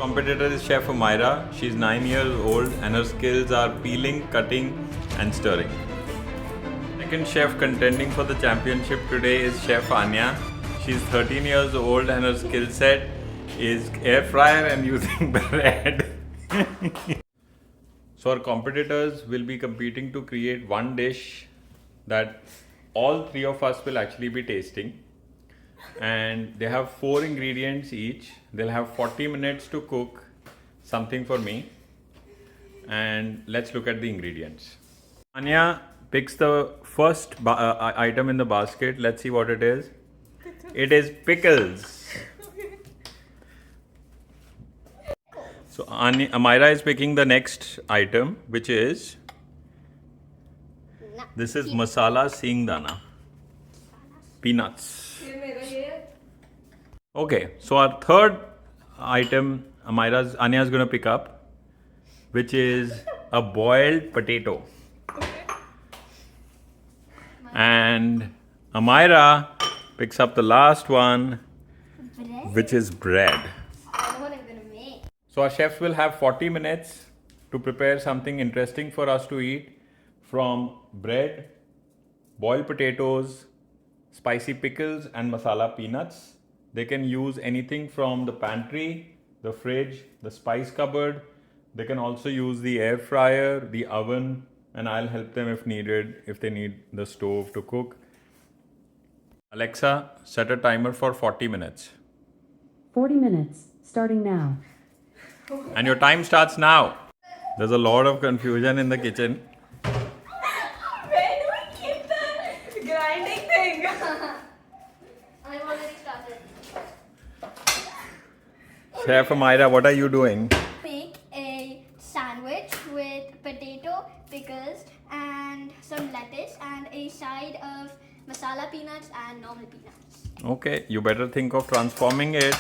Competitor is Chef Amaira. She's 9 years old and her skills are peeling, cutting and stirring. Second chef contending for the championship today is Chef Aanya. She's 13 years old and her skill set is air fryer and using bread. So our competitors will be competing to create one dish that all three of us will actually be tasting. And they have 4 ingredients each. They'll have 40 minutes to cook something for me. And let's look at the ingredients. Anya picks the first item in the basket. Let's see what it is. It is pickles. So Amaira is picking the next item, which is this is masala singdana, peanuts. Okay, so our third item Anya is going to pick up, which is a boiled potato. And Amaira picks up the last one, which is bread. So our chefs will have 40 minutes to prepare something interesting for us to eat, from bread, boiled potatoes, spicy pickles and masala peanuts. They can use anything from the pantry, the fridge, the spice cupboard. They can also use the air fryer, the oven, and I'll help them if needed, if they need the stove to cook. Alexa, set a timer for 40 minutes. 40 minutes, starting now. And your time starts now. There's a lot of confusion in the kitchen. Where do we keep the grinding thing? I've already started. Chef Amaira, what are you doing? Make a sandwich with potato, pickles, and some lettuce, and a side of masala peanuts and normal peanuts. Okay, you better think of transforming it.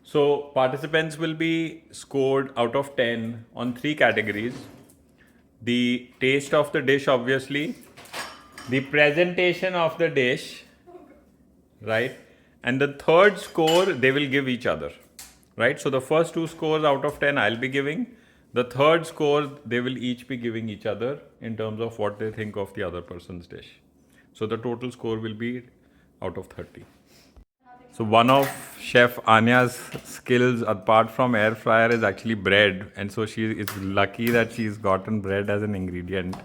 So participants will be scored out of 10 on 3 categories. The taste of the dish, obviously, the presentation of the dish, right? And the third score they will give each other, right? So the first 2 scores out of 10 I'll be giving. The third score they will each be giving each other in terms of what they think of the other person's dish. So the total score will be out of 30. So one of Chef Anya's skills apart from air fryer is actually bread, and so she is lucky that she's gotten bread as an ingredient.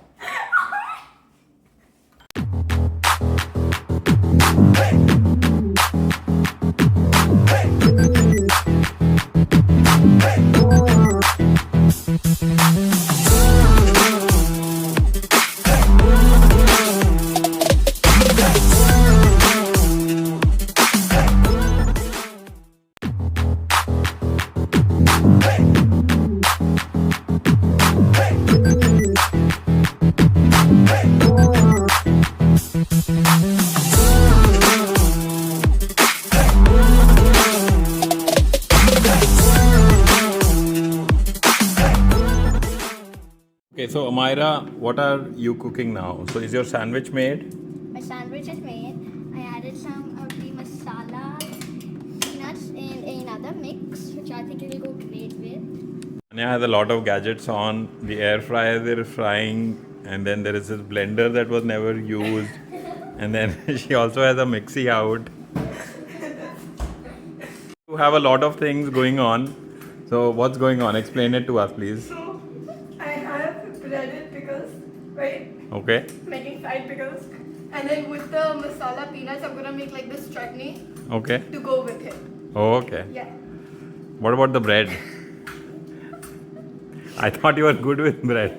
Okay, so Amaira, what are you cooking now? So is your sandwich made? My sandwich is made. I added some of the masala peanuts in another mix, which I think it will go great with. Anya has a lot of gadgets on. The air fryer they're frying, and then there is this blender that was never used, and then she also has a mixie out. You have a lot of things going on. So what's going on? Explain it to us, please. So, I have breaded pickles, right? Okay. Making fried pickles. And then with the masala peanuts, I'm gonna make like this chutney Okay. to go with it. Oh, okay. Yeah. What about the bread? I thought you were good with bread.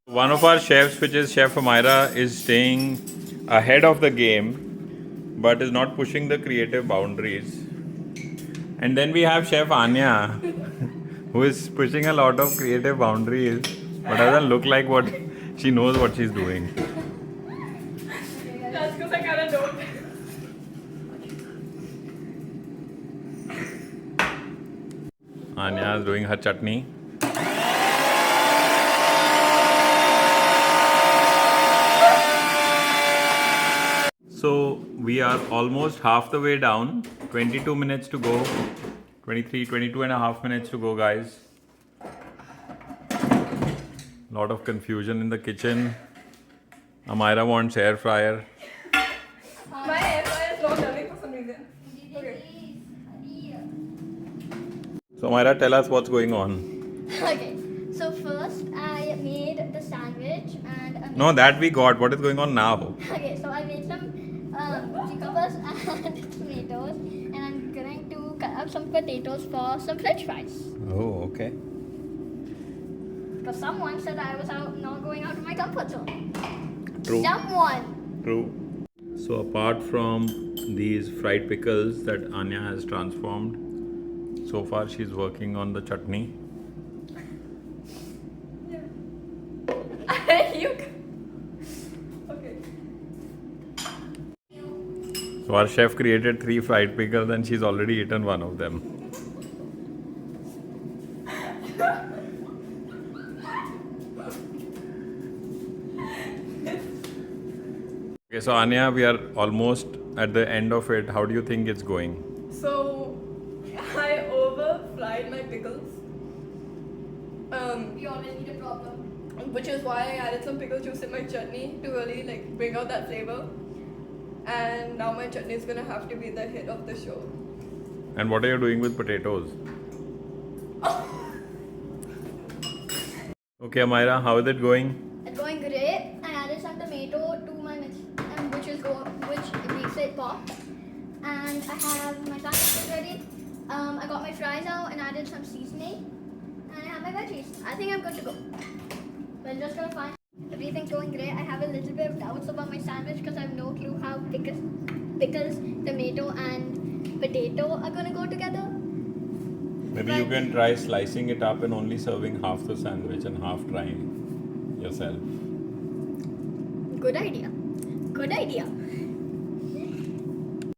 One of our chefs, which is Chef Amaira, is staying ahead of the game, but is not pushing the creative boundaries. And then we have Chef Anya, who is pushing a lot of creative boundaries, but doesn't look like what she knows what she's doing. That's because I kinda don't. Anya is doing her chutney. So we are almost half the way down. 22 minutes to go. 22 and a half minutes to go, guys. Lot of confusion in the kitchen. Amaira wants air fryer. My air fryer is not running for some reason. Okay. So Amaira, tell us what's going on. Okay, so first I made the sandwich and No, that we got. What is going on now? okay, so I made some cucumbers and tomatoes, and I'm going to cut up some potatoes for some French fries. Oh, okay. Because someone said I was not going out of my comfort zone. True. Someone. True. So apart from these fried pickles that Anya has transformed, so far she's working on the chutney. You. Okay. So our chef created 3 fried pickles and she's already eaten one of them. Okay, so Anya, we are almost at the end of it. How do you think it's going? So I over fried my pickles. We always need a problem. Which is why I added some pickle juice in my chutney to really like bring out that flavor. And now my chutney is gonna have to be the hit of the show. And what are you doing with potatoes? Okay, Amaira, how is it going? It's going great. I added some tomato to my mix, which makes it pop. And I have my sandwiches ready. I got my fries out and added some seasoning. And I have my veggies. I think I'm good to go. We're just gonna find everything's going great. I have a little bit of doubts about my sandwich because I have no clue how pickles, tomato, and potato are gonna go together. Maybe you can try slicing it up and only serving half the sandwich and half trying yourself. Good idea. Good idea.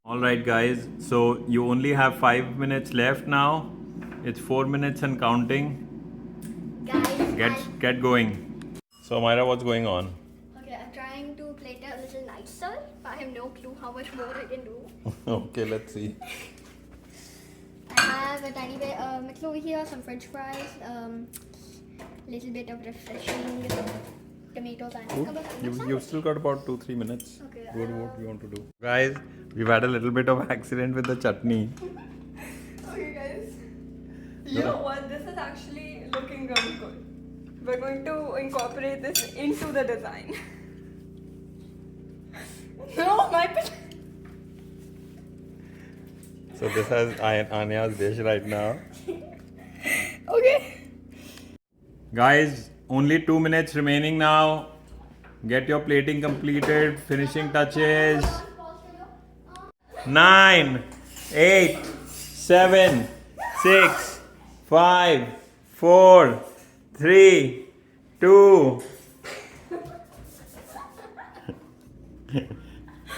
Alright guys, so you only have 5 minutes left now. It's 4 minutes and counting. Guys, Get going. So Amaira, what's going on? okay, I'm trying to plate it a little nicer, but I have no clue how much more I can do. Okay, let's see. I have a tiny bit of mix over here, some French fries, little bit of refreshing tomatoes and cucumbers. You've still got about 2-3 minutes. Okay, Go to what you want to do. Guys, we've had a little bit of accident with the chutney. Okay guys. You know what? This is actually looking really good. We're going to incorporate this into the design. No, So this has Anya's dish right now. Okay. Guys, only 2 minutes remaining now. Get your plating completed. Finishing touches. 9, 8, 7, 6, 5, 4, 3, 2.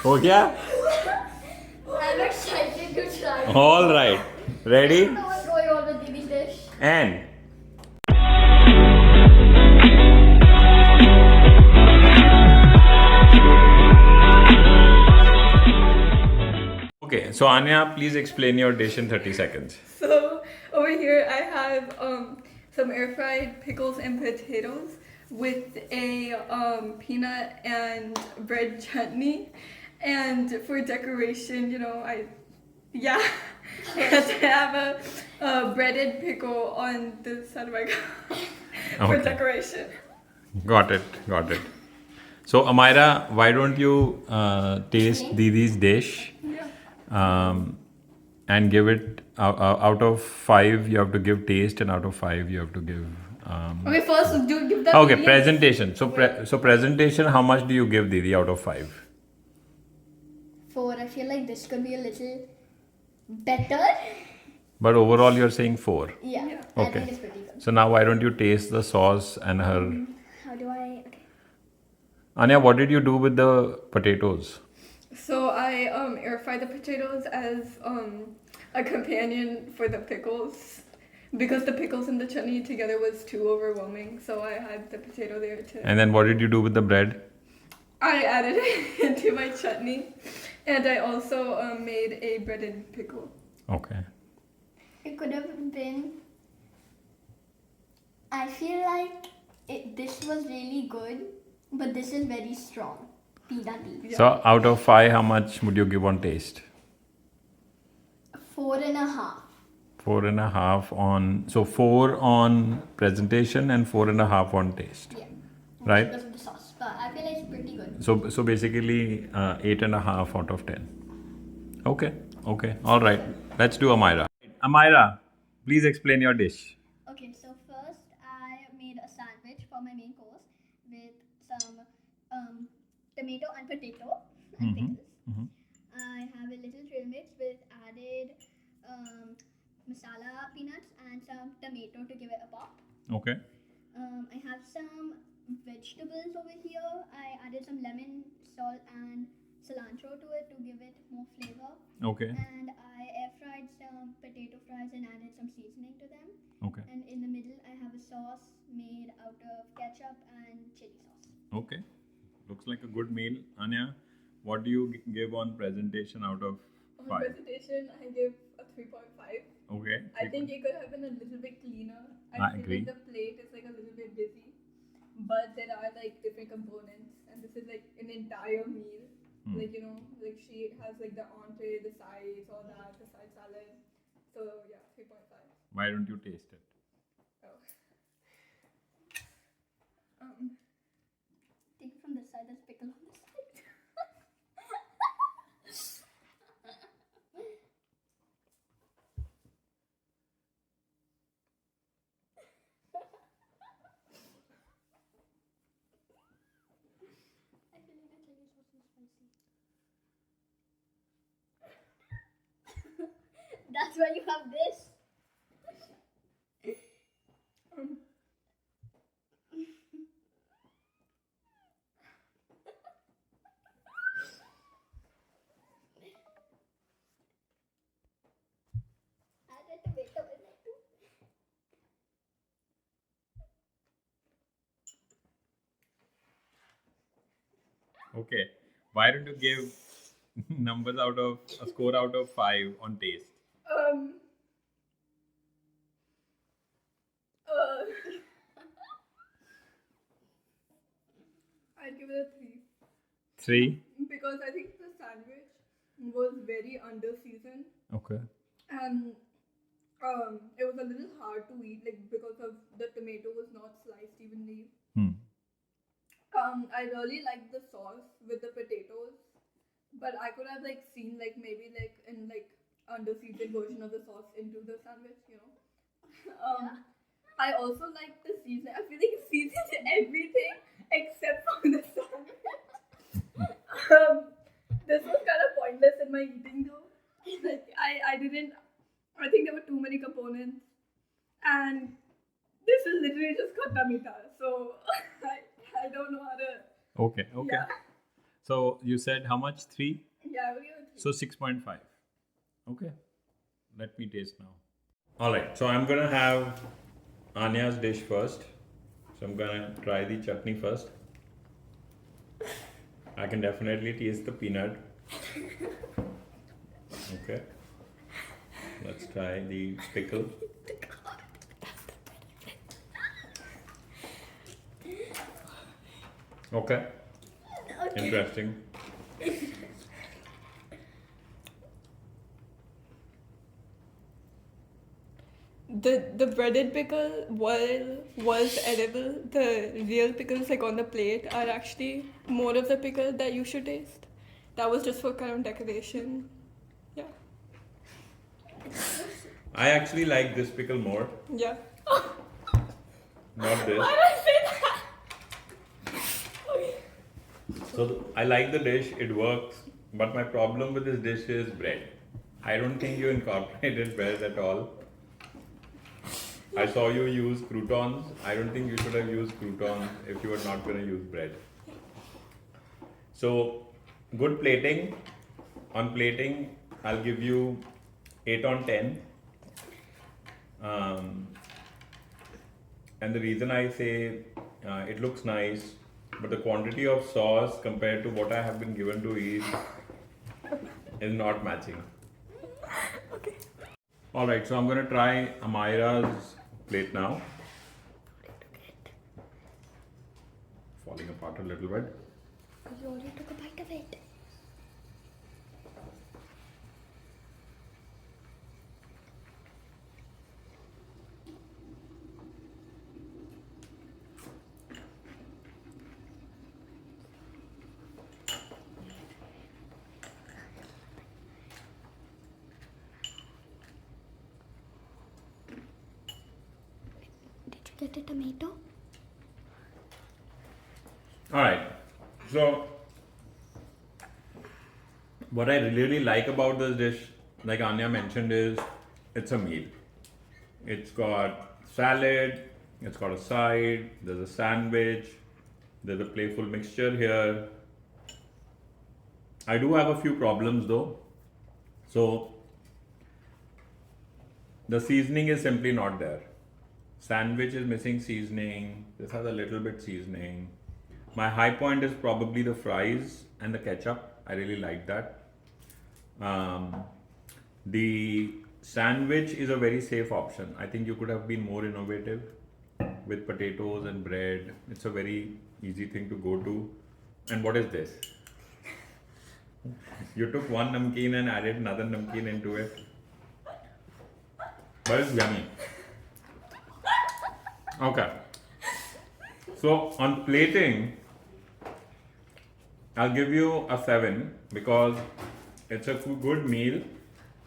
हो गया? I'm excited to try. All right. Ready? I don't know what's going on with Dimi's dish. And okay, so Anya, please explain your dish in 30 seconds. So over here I have some air fried pickles and potatoes with a peanut and bread chutney, and for decoration, you know, I had to have a breaded pickle on the side of my cup for Okay. decoration. Got it. So Amaira, why don't you taste Didi's dish? Yeah. And give it out of 5 you have to give taste, and out of 5 you have to give Okay, first do give the okay, opinion. presentation. So so presentation, how much do you give Didi out of 5? 4. I feel like this could be a little better. But overall you're saying 4. Yeah. I Okay. think it's pretty good. So now why don't you taste the sauce and her. How do I? Okay. Anya, what did you do with the potatoes? So I air fried the potatoes as a companion for the pickles, because the pickles and the chutney together was too overwhelming. So I had the potato there too. And then what did you do with the bread? I added it into my chutney, and I also made a breaded pickle. Okay. It could have been. I feel like this was really good, but this is very strong. Peanutty. Yeah. So out of 5, how much would you give on taste? 4.5. 4.5 on. So 4 on presentation and 4.5 on taste. Yeah. Right. Because of the sauce, but I feel like it's pretty good. So basically 8.5 out of 10. Okay. All right. Let's do Amaira. Amaira, please explain your dish. Okay, so first I made a sandwich for my main course with some tomato and potato and pickles. I have a little trail mix with added masala peanuts and some tomato to give it a pop. Okay. I have some vegetables over here. I added some lemon, salt, and cilantro to it to give it more flavor. Okay. And I air fried some potato fries and added some seasoning to them. Okay. And in the middle, I have a sauce made out of ketchup and chili sauce. Okay. Looks like a good meal. Anya, what do you give on presentation out of On 5? presentation, I give a 3.5. Okay. I think it could have been a little bit cleaner. I feel agree. like the plate is like a little bit busy, but there are like different components, and this is like an entire meal. Like like she has like the entree, the sides, all that, the side salad. So yeah, 3.5. Why don't you taste it? Oh. Take it from this side, there's pickle on this side. I feel like the chili sauce is spicy. That's why you have this. Add a tomato in it too. Okay. Why don't you give numbers out of a score out of 5 on taste? I'd give it a 3 3. because I think the sandwich was very under seasoned, Okay. and it was a little hard to eat, like because of the tomato was not sliced evenly. I really liked the sauce with the potatoes, but I could have like seen like maybe like in like under seasoned version of the sauce into the sandwich, I also like the seasoning. I feel like it seasons everything except for the sandwich. This was kind of pointless in my eating though. Like I think there were too many components, and this is literally just khatta meetha. So I don't know how to. Okay. Yeah. So you said how much? 3? Yeah, I would give it a 3. So 6.5. Okay. Let me taste now. Alright, so I'm gonna have Anya's dish first. So I'm gonna try the chutney first. I can definitely taste the peanut. Okay. Let's try the pickle. Okay. Interesting. The breaded pickle was edible. The real pickles like on the plate are actually more of the pickle that you should taste. That was just for kind of decoration. Yeah. I actually like this pickle more, Yeah. not this. Why did I say that? Okay. So I like the dish, it works, but my problem with this dish is bread. I don't think you incorporated bread at all. I saw you use croutons. I don't think you should have used croutons if you were not going to use bread. So, good plating. On plating, I'll give you 8 on 10. And the reason I say it looks nice, but the quantity of sauce compared to what I have been given to eat is not matching. Okay. Alright, so I'm gonna try Amaira's plate now. Falling apart a little bit. You already took a bite of it. Did you get a tomato? Alright, so what I really like about this dish, like Anya mentioned, is it's a meal. It's got salad, it's got a side, there's a sandwich, there's a playful mixture here. I do have a few problems though. So the seasoning is simply not there. Sandwich is missing seasoning. This has a little bit seasoning. My high point is probably the fries and the ketchup. I really like that. The sandwich is a very safe option. I think you could have been more innovative with potatoes and bread. It's a very easy thing to go to. And what is this? You took one namkeen and added another namkeen into it. But it's yummy. Okay. So on plating, I'll give you a 7 because it's a good meal,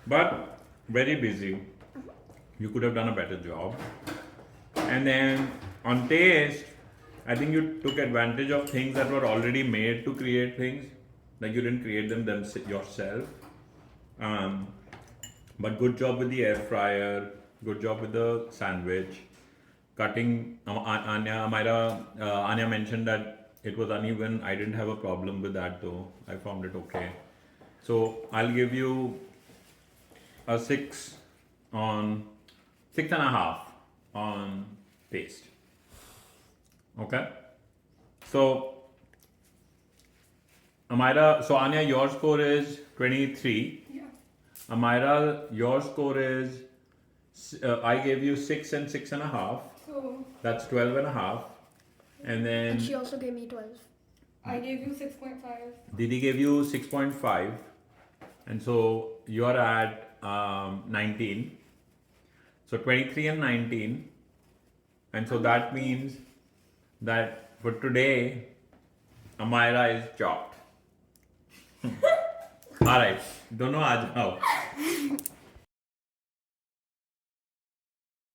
but very busy. You could have done a better job. And then on taste, I think you took advantage of things that were already made to create things. Like you didn't create them yourself. But good job with the air fryer. Good job with the sandwich. Cutting. Anya mentioned that it was uneven. I didn't have a problem with that though. I found it okay. So I'll give you a 6.5 on taste. Okay. So Amaira, so Anya, your score is 23. Yeah. Amaira, your score is, I gave you 6 and 6.5. So That's 12.5. And then And she also gave me 12. I gave you 6.5. Didi gave you 6.5. And so you're at 19. So 23 and 19. And so that means that for today, Amaira is chopped. Alright, dono aa jao.